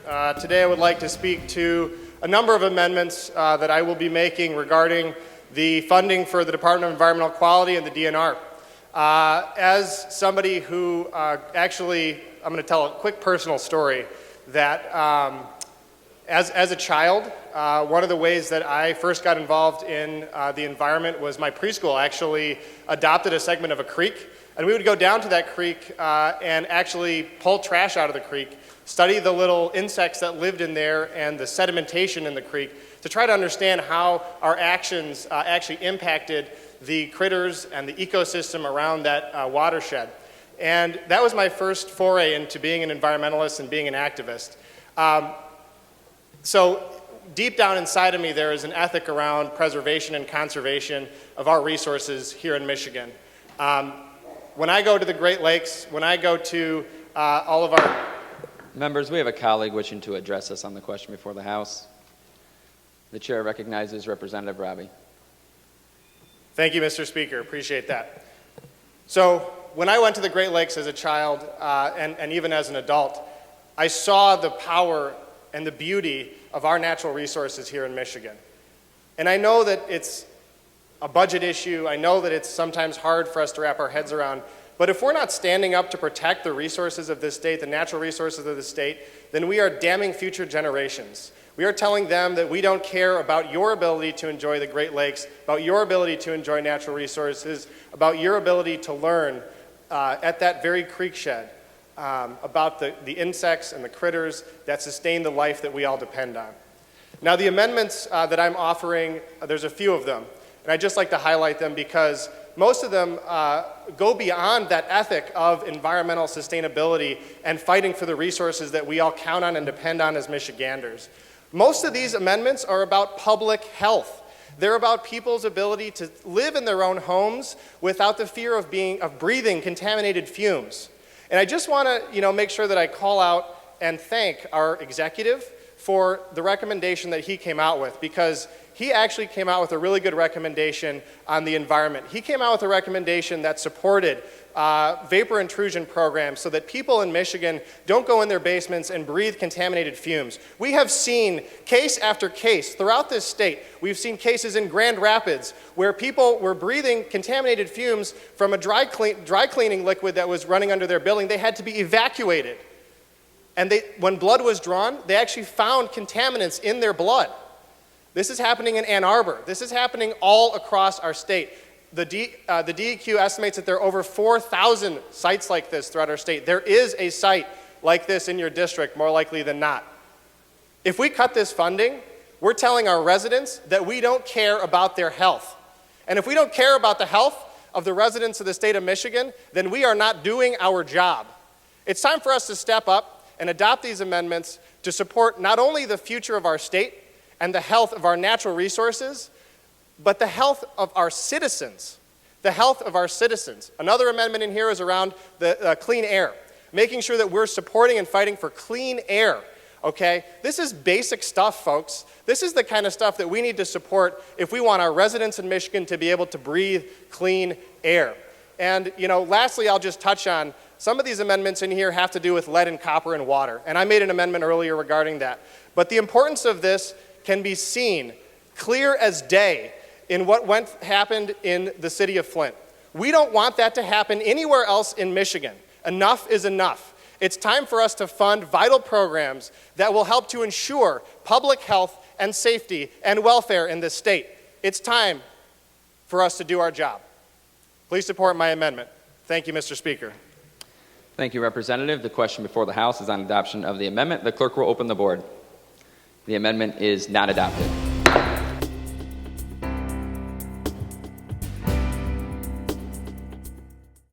Today I would like to speak to a number of amendments that I will be making regarding the funding for the Department of Environmental Quality and the DNR. As somebody who I'm going to tell a quick personal story that as a child, one of the ways that I first got involved in the environment was my preschool actually adopted a segment of a creek, and we would go down to that creek and actually pull trash out of the creek, study the little insects that lived in there and the sedimentation in the creek to try to understand how our actions actually impacted the critters and the ecosystem around that watershed. And that was my first foray into being an environmentalist and being an activist. So deep down inside of me, there is an ethic around preservation and conservation of our resources here in Michigan. When I go to the Great Lakes, when I go to all of our... Members, we have a colleague wishing to address us on the question before the House. The chair recognizes Representative Rabhi. Thank you, Mr. Speaker. Appreciate that. So when I went to the Great Lakes as a child and even as an adult, I saw the power and the beauty of our natural resources here in Michigan. And I know that it's a budget issue. I know that it's sometimes hard for us to wrap our heads around. But if we're not standing up to protect the resources of this state, the natural resources of the state, then we are damning future generations. We are telling them that we don't care about your ability to enjoy the Great Lakes, about your ability to enjoy natural resources, about your ability to learn at that very creek shed about the insects and the critters that sustain the life that we all depend on. Now, the amendments that I'm offering, there's a few of them, and I'd just like to highlight them because most of them go beyond that ethic of environmental sustainability and fighting for the resources that we all count on and depend on as Michiganders. Most of these amendments are about public health. They're about people's ability to live in their own homes without the fear of breathing contaminated fumes. And I just want to, make sure that I call out and thank our executive for the recommendation that he came out with, because he actually came out with a really good recommendation on the environment. He came out with a recommendation that supported vapor intrusion programs so that people in Michigan don't go in their basements and breathe contaminated fumes. We have seen case after case throughout this state. We've seen cases in Grand Rapids where people were breathing contaminated fumes from a dry cleaning liquid that was running under their building. They had to be evacuated. And when blood was drawn, they actually found contaminants in their blood. This is happening in Ann Arbor. This is happening all across our state. The DEQ estimates that there are over 4,000 sites like this throughout our state. There is a site like this in your district, more likely than not. If we cut this funding, we're telling our residents that we don't care about their health. And if we don't care about the health of the residents of the state of Michigan, then we are not doing our job. It's time for us to step up and adopt these amendments to support not only the future of our state and the health of our natural resources, but the health of our citizens. The health of our citizens. Another amendment in here is around the clean air, making sure that we're supporting and fighting for clean air, okay? This is basic stuff, folks. This is the kind of stuff that we need to support if we want our residents in Michigan to be able to breathe clean air. And, lastly, I'll just touch on some of these amendments in here have to do with lead and copper and water, and I made an amendment earlier regarding that. But the importance of this can be seen clear as day in what happened in the city of Flint. We don't want that to happen anywhere else in Michigan. Enough is enough. It's time for us to fund vital programs that will help to ensure public health and safety and welfare in this state. It's time for us to do our job. Please support my amendment. Thank you, Mr. Speaker. Thank you, Representative. The question before the House is on adoption of the amendment. The clerk will open the board. The amendment is not adopted.